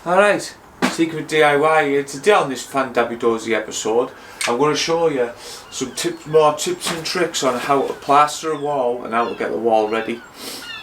Alright, Secret DIY here. Today on this Fan Dabby Dozy episode, I'm going to show you some more tips and tricks on how to plaster a wall and how to get the wall ready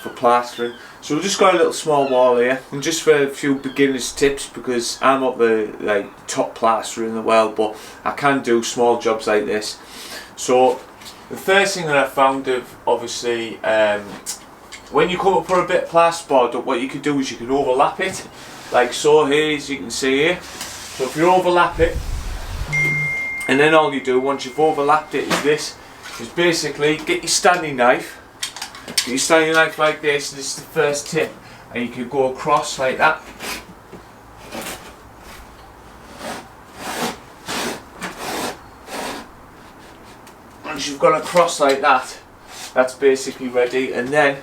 for plastering. So we've just got a little small wall here, and just for a few beginners tips, because I'm not the top plasterer in the world, but I can do small jobs like this. So the first thing that I found of, obviously, when you come up for a bit of plasterboard up, what you can do is you can overlap it, like so here, as you can see here. So if you overlap it, and then all you do once you've overlapped it is basically get your standing knife. Get your standing knife like this. This is the first tip, and you can go across like that. Once you've gone across like that, that's basically ready. And then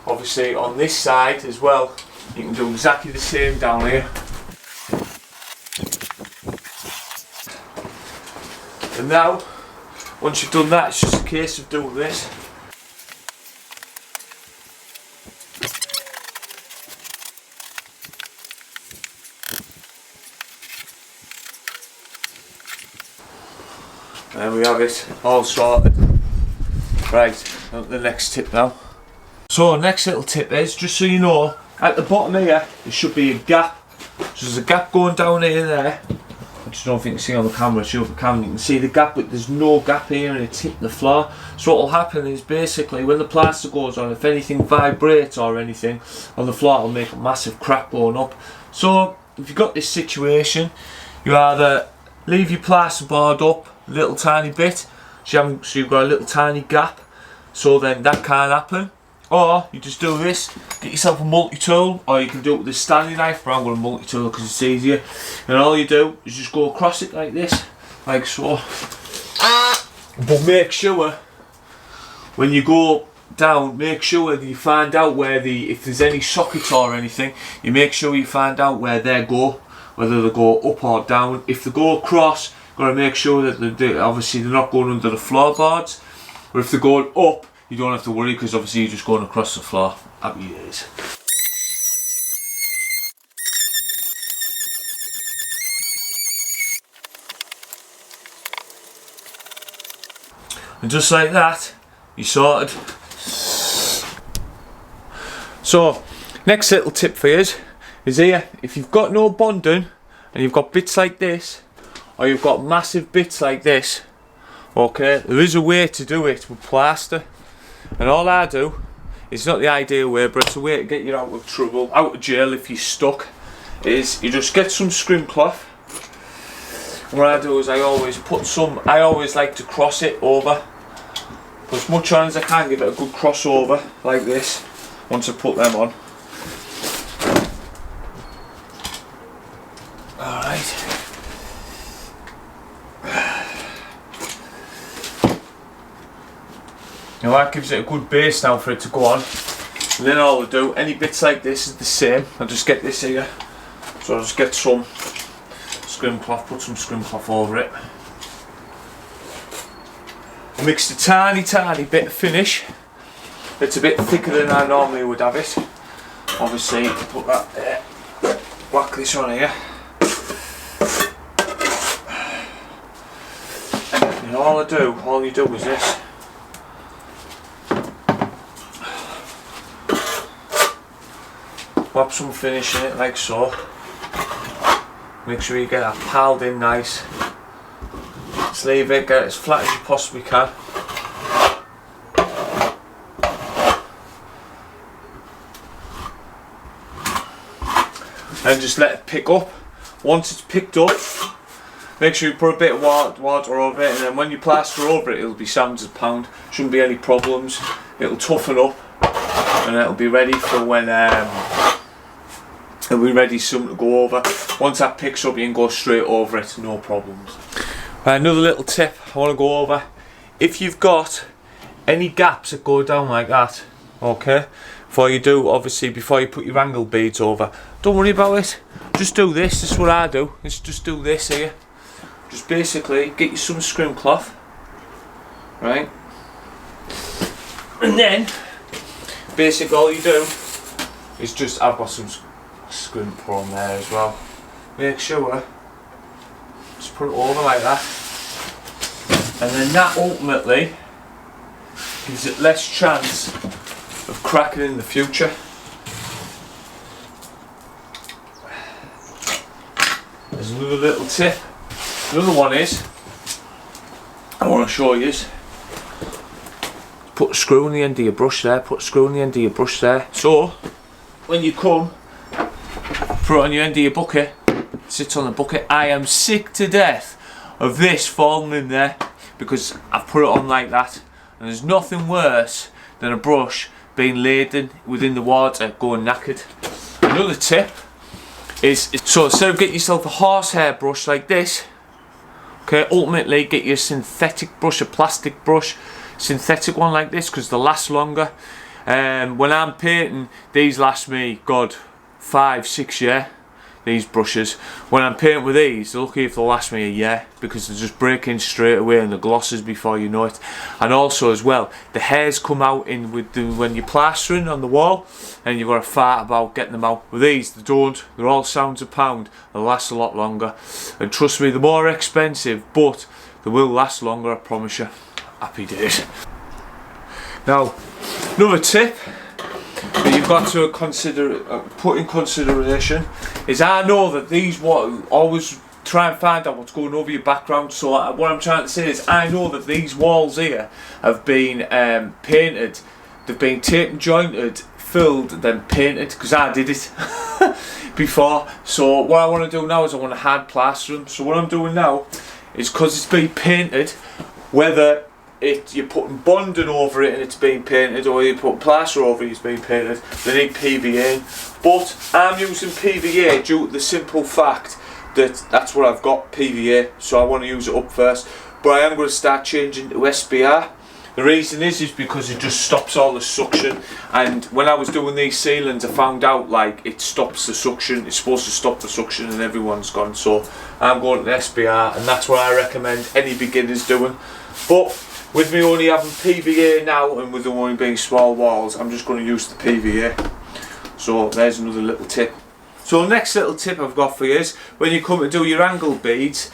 obviously on this side as well, you can do exactly the same down here. And now, once you've done that, it's just a case of doing this. There we have it, all sorted. Right, on to the next tip now. So next little tip is, just so you know, at the bottom here, there should be a gap. So there's a gap going down here and there. I just don't think you can see on the camera, show up the camera, you can see the gap, but there's no gap here and it's hitting the floor. So what will happen is basically when the plaster goes on, if anything vibrates or anything on the floor, it'll make a massive crack going up. So if you've got this situation, you either leave your plasterboard up a little tiny bit, so you've got a little tiny gap, so then that can't happen. Or you just do this, get yourself a multi-tool, or you can do it with a standing knife, but I'm going to multi-tool because it's easier. And all you do is just go across it like this, like so. But make sure, when you go down, make sure that you find out where if there's any sockets or anything, you make sure you find out where they go, whether they go up or down. If they go across, you've got to make sure that obviously they're not going under the floorboards. Or if they're going up, you don't have to worry, because obviously you're just going across the floor. Happy days. And just like that, you're sorted. So, next little tip for you is here, if you've got no bonding and you've got bits like this, or you've got massive bits like this, okay, there is a way to do it with plaster. And all I do, it's not the ideal way, but it's a way to get you out of trouble, out of jail if you're stuck, is you just get some scrim cloth. And what I do is I always like to cross it over. Put as much on as I can, give it a good crossover, like this, once I put them on. Alright. Now that gives it a good base now for it to go on. And then all I do, any bits like this is the same. I'll just get this here. So I'll just get some scrim cloth, put some scrim cloth over it. I mixed a tiny bit of finish. It's a bit thicker than I normally would have it. Obviously, put that there. Whack this on here. And all you do is this. Wrap some finish in it like so. Make sure you get that piled in nice. Just leave it, get it as flat as you possibly can. And just let it pick up. Once it's picked up, make sure you put a bit of water over it, and then when you plaster over it, it'll be £7 a pound. Shouldn't be any problems. It'll toughen up, and it'll be ready for when and we're ready something to go over. Once that picks up, you can go straight over it, no problems. Another little tip I want to go over, if you've got any gaps that go down like that, okay, before you put your angle beads over, don't worry about it, just do this. This is what I do, is just do this here. Just basically get you some scrim cloth, right, and then basically all you do is just, I've got some scrim put on there as well. Make sure, just put it over like that, and then that ultimately gives it less chance of cracking in the future. There's another little tip. Another one is, I want to show you is, put a screw in the end of your brush there, put a screw in the end of your brush there. So, when you come, put it on your end of your bucket, it sits on the bucket. I am sick to death of this falling in there because I've put it on like that, and there's nothing worse than a brush being laden within the water going knackered. Another tip is, so instead of getting yourself a horsehair brush like this, okay, ultimately get your synthetic brush, a plastic brush, synthetic one like this, because they'll last longer. When I'm painting, these last me, God, 5-6 years, these brushes. When I'm painting with these, they're lucky if they'll last me a year, because they just break in straight away and the glosses before you know it. And also as well, the hairs come out in with when you're plastering on the wall, and you've got to fart about getting them out. With these, they don't. They're all £1 a pound. They'll last a lot longer. And trust me, they're more expensive, but they will last longer, I promise you. Happy days. Now, another tip that you've got to put in consideration is, I know that these always try and find out what's going over your background. So what I'm trying to say is, I know that these walls here have been painted. They've been taped and jointed, filled, then painted, because I did it before. So what I want to do now is I want to hard plaster them. So what I'm doing now is, because it's been painted, whether you're putting bonding over it and it's being painted, or you put plaster over it, it's being painted, they need PVA. But I'm using PVA due to the simple fact that that's what I've got, PVA, so I want to use it up first. But I am going to start changing to SBR. The reason is because it just stops all the suction, and when I was doing these ceilings I found out like it stops the suction. It's supposed to stop the suction and everyone's gone, so I'm going to SBR, and that's what I recommend any beginners doing. But with me only having PVA now, and with them only being small walls, I'm just going to use the PVA. So there's another little tip. So next little tip I've got for you is, when you come to do your angle beads,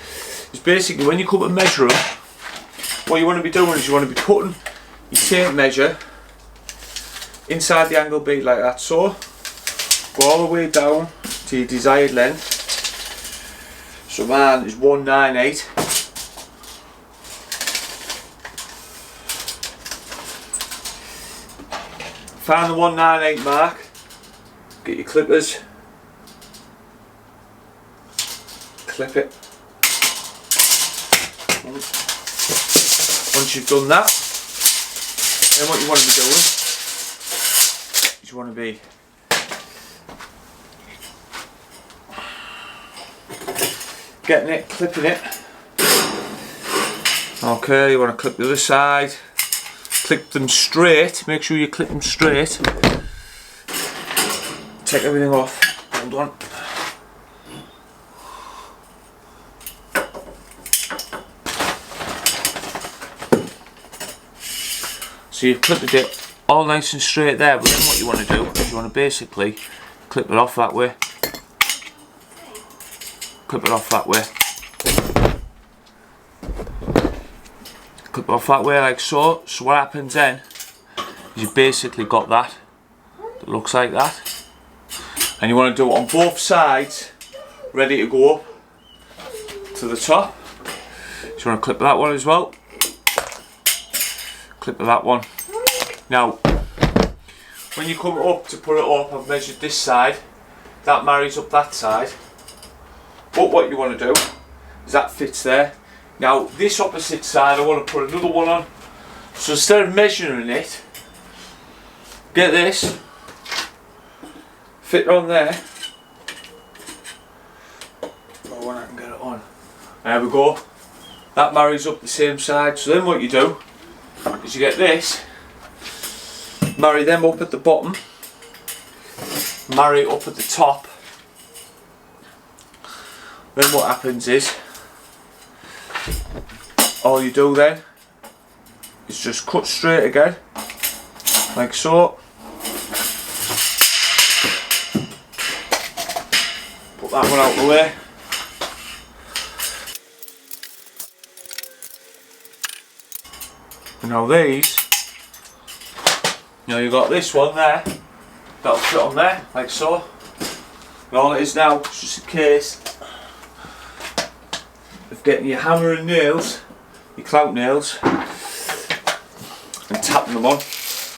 is basically when you come to measure them, what you want to be doing is you want to be putting your tape measure inside the angle bead like that. So go all the way down to your desired length. So mine is 198. Find the 198 mark, get your clippers, clip it. Once you've done that, then what you want to be doing is you want to be getting it, clipping it. Okay, you want to clip the other side. Clip them straight, make sure you clip them straight. Take everything off, hold on. So you've clipped it all nice and straight there, but then what you want to do is you want to basically clip it off that way. Clip it off that way. Clip it off that way like so. So what happens then is you've basically got that looks like that, and you want to do it on both sides, ready to go up to the top. So you want to clip that one as well, clip that one. Now when you come up to put it up, I've measured this side, that marries up that side, but what you want to do is that fits there. Now this opposite side I want to put another one on, so instead of measuring it, get this, fit on there. Oh, when I can get it on. There we go. That marries up the same side. So then what you do is you get this, marry them up at the bottom, marry it up at the top. Then what happens is, all you do then is just cut straight again, like so. that one out the way. And now these, you've got this one there, that'll fit on there, like so. And all it is now is just a case of getting your hammer and nails, your clout nails, and tapping them on.